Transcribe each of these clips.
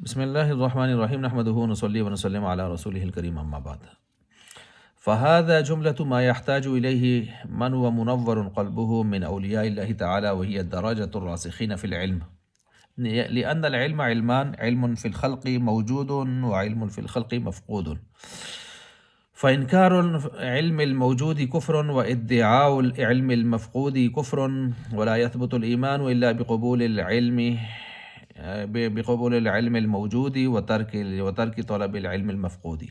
بسم اللہ الرحمن الرحیم نحمدہ ونصلی ونسلم علی رسولہ الکریم اما بعد فهذا جملة ما يحتاج إليه من هو منور قلبه من أولياء الله تعالى وهي الدرجة الراسخين في العلم لأن العلم علمان علم في الخلق موجود وعلم في الخلق مفقود فإنكار العلم الموجود كفر وادعاء العلم المفقود كفر ولا يثبت الإيمان إلا بقبول العلم الموجود وترک طلب العلم المفقود۔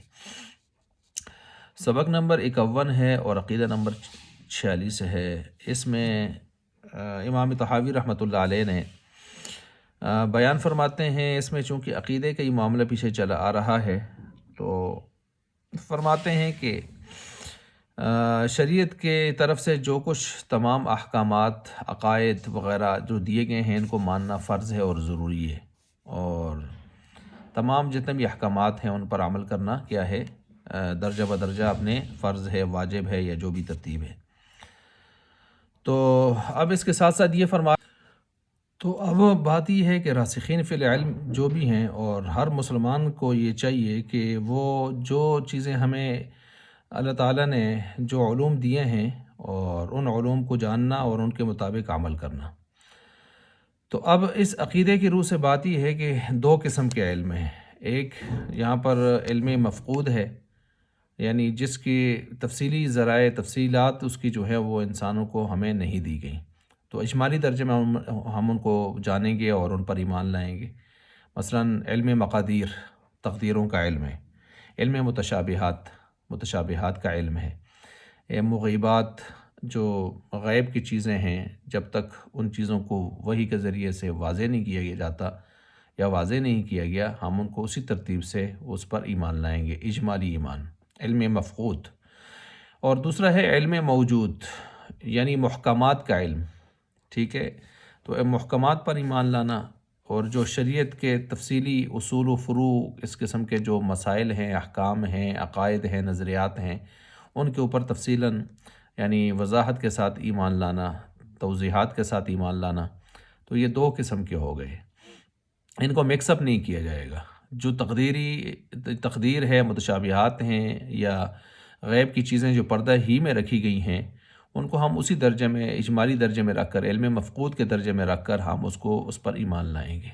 سبق نمبر 51 ہے اور عقیدہ نمبر 46 ہے۔ اس میں امام طحاوی رحمۃ اللہ علیہ نے بیان فرماتے ہیں، اس میں چونکہ عقیدے کا یہ معاملہ پیچھے چلا آ رہا ہے تو فرماتے ہیں کہ شریعت کے طرف سے جو کچھ تمام احکامات عقائد وغیرہ جو دیے گئے ہیں ان کو ماننا فرض ہے اور ضروری ہے، اور تمام جتنے بھی احکامات ہیں ان پر عمل کرنا کیا ہے، درجہ بدرجہ اپنے فرض ہے، واجب ہے، یا جو بھی ترتیب ہے۔ تو اب اس کے ساتھ ساتھ یہ تو اب بات یہ ہے کہ راسخین فی العلم جو بھی ہیں، اور ہر مسلمان کو یہ چاہیے کہ وہ جو چیزیں ہمیں اللہ تعالیٰ نے جو علوم دیے ہیں اور ان علوم کو جاننا اور ان کے مطابق عمل کرنا۔ تو اب اس عقیدے کی روح سے بات یہ ہے کہ دو قسم کے علم ہیں۔ ایک یہاں پر علم مفقود ہے، یعنی جس کی تفصیلی ذرائع تفصیلات اس کی جو ہے وہ انسانوں کو ہمیں نہیں دی گئی، تو اجمالی درجے میں ہم ان کو جانیں گے اور ان پر ایمان لائیں گے۔ مثلا علم مقادیر، تقدیروں کا علم ہے، علم متشابہات کا علم ہے، مغیبات جو غیب کی چیزیں ہیں، جب تک ان چیزوں کو وحی کے ذریعے سے واضح نہیں کیا جاتا یا واضح نہیں کیا گیا، ہم ان کو اسی ترتیب سے اس پر ایمان لائیں گے، اجمالی ایمان، علم مفقود۔ اور دوسرا ہے علم موجود، یعنی محکمات کا علم، ٹھیک ہے۔ تو محکمات پر ایمان لانا اور جو شریعت کے تفصیلی اصول و فروع اس قسم کے جو مسائل ہیں، احکام ہیں، عقائد ہیں، نظریات ہیں، ان کے اوپر تفصیلاً یعنی وضاحت کے ساتھ ایمان لانا، توضیحات کے ساتھ ایمان لانا، تو یہ دو قسم کے ہو گئے، ان کو مکس اپ نہیں کیا جائے گا۔ جو تقدیر ہے، متشابہات ہیں، یا غیب کی چیزیں جو پردہ ہی میں رکھی گئی ہیں، ان کو ہم اسی درجے میں، اجمالی درجے میں رکھ کر، علم مفقود کے درجے میں رکھ کر ہم اس پر ایمان لائیں گے۔